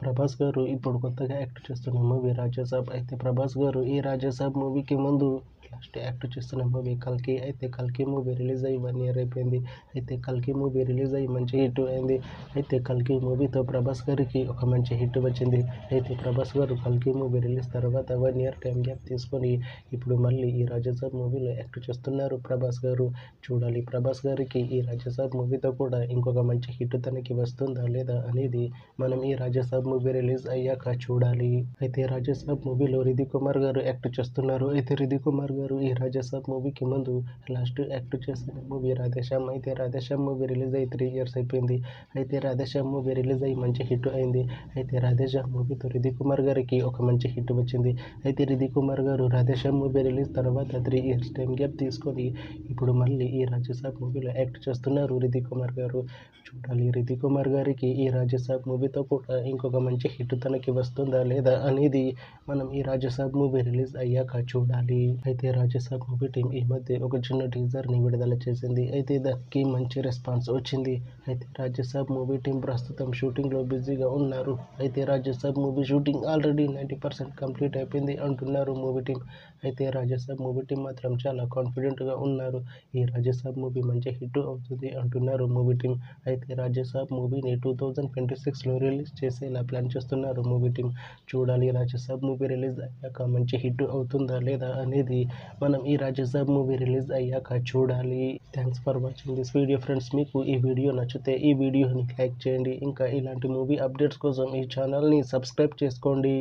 ప్రభాస్ గారు ఇప్పుడు కొత్తగా యాక్ట్ చేస్తున్న మూవీ రాజాసాబ్. అయితే ప్రభాస్ గారు ఈ రాజాసాబ్ మూవీకి ముందు లాస్ట్ యాక్ట్ చేస్తున్న మూవీ కల్కి. అయితే కల్కి మూవీ రిలీజ్ అయ్యి 1 ఇయర్ అయిపోయింది. అయితే కల్కి మూవీ రిలీజ్ అయ్యి మంచి హిట్ అయింది. అయితే కల్కి మూవీతో ప్రభాస్ గారికి ఒక మంచి హిట్ వచ్చింది. అయితే ప్రభాస్ గారు కల్కి మూవీ రిలీజ్ తర్వాత 1 ఇయర్ టైం గ్యాప్ తీసుకొని ఇప్పుడు మళ్ళీ ఈ రాజాసాబ్ మూవీలో యాక్ట్ చేస్తున్నారు ప్రభాస్ గారు. చూడాలి ప్రభాస్ గారికి ఈ రాజాసాబ్ మూవీతో కూడా ఇంకొక మంచి హిట్ తనకి వస్తుందా లేదా అనేది మనం ఈ రాజాసాబ్ మూవీ రిలీజ్ అయ్యాక చూడాలి. అయితే రాజాసాబ్ మూవీలో రిధి కుమార్ గారు యాక్ట్ చేస్తున్నారు. అయితే రిధి కుమార్ గారు ఈ రాజాసాబ్ మూవీకి ముందు లాస్ట్ యాక్ట్ చేసిన మూవీ రాధేశ్యామ్. అయితే రాధేశ్యామ్ మూవీ రిలీజ్ అయ్యి 3 ఇయర్స్ అయిపోయింది. అయితే రాధేశ్యామ్ మూవీ రిలీజ్ అయ్యి మంచి హిట్ అయింది. అయితే రాధేశ్యామ్ మూవీతో రిధి కుమార్ గారికి ఒక మంచి హిట్ వచ్చింది. అయితే రిధి కుమార్ గారు రాధేశ్యామ్ మూవీ రిలీజ్ తర్వాత 3 ఇయర్స్ టైం గ్యాప్ తీసుకొని ఇప్పుడు మళ్ళీ ఈ రాజాసాబ్ మూవీలో యాక్ట్ చేస్తున్నారు రిధి కుమార్ గారు. చూడాలి రిధి కుమార్ గారికి ఈ రాజాసాబ్ మూవీతో కూడా ఇంకొక మంచి హిట్ తనకి వస్తుందా లేదా అనేది మనం ఈ రాజాసాబ్ మూవీ రిలీజ్ అయ్యాక చూడాలి. అయితే రాజాసాబ్ మూవీ టీం ఈ మధ్య ఒక చిన్న టీజర్ని విడుదల చేసింది. అయితే దానికి మంచి రెస్పాన్స్ వచ్చింది. అయితే రాజాసాబ్ మూవీ టీం ప్రస్తుతం షూటింగ్లో బిజీగా ఉన్నారు. అయితే Raja Saab movie shooting already 90% complete అయిపోయింది అంటున్నారు మూవీ టీం. అయితే రాజాసాబ్ మూవీ టీం మాత్రం చాలా కాన్ఫిడెంట్గా ఉన్నారు. ఈ రాజాసాబ్ మూవీ మంచి హిట్ అవుతుంది అంటున్నారు మూవీ టీం. అయితే రాజాసాబ్ మూవీని 2026లో రిలీజ్ చేసేలా ప్లాన్ చేస్తున్నారు మూవీ టీం. చూడాలి రాజాసాబ్ మూవీ రిలీజ్ అయ్యాక మంచి హిట్ అవుతుందా లేదా అనేది మనం ఈ రాజాసాబ్ మూవీ రిలీజ్ అయ్యాక చూడాలి. Thanks for watching this video friends. మీకు ఈ వీడియో నచ్చితే ఈ వీడియోని లైక్ చేయండి. ఇంకా ఇలాంటి మూవీ అప్డేట్స్ కోసం ఈ ఛానల్ని సబ్స్క్రైబ్ చేసుకోండి.